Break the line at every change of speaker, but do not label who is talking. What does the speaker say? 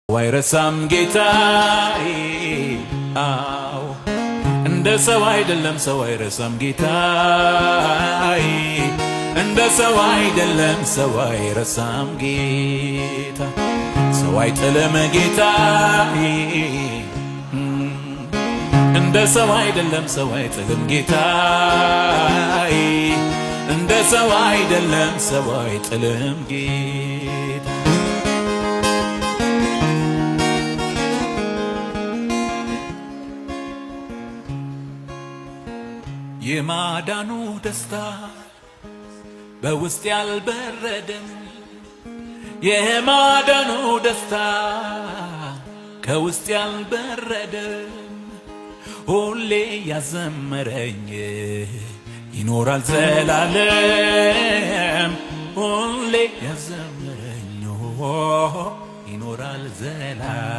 አይረሳም ጌታዬ አዎ እንደ ሰው አይደለም ሰው አይረሳም ጌታዬ እንደ ሰው አይደለም ሰው አይረሳም ጌታ ሰው አይጥልም ጌታዬ እንደ ሰው አይደለም ሰው አይጥልም ጌታዬ እንደ ሰው አይደለም ሰው አይጥልም ጌታ የማዳኑ ደስታ በውስጥ ያልበረደም የማዳኑ ደስታ ከውስጥ ያልበረደም ሁሌ ያዘመረኝ ይኖራል ዘላለም ሁሌ ያዘመረኝ ይኖራል ዘላለም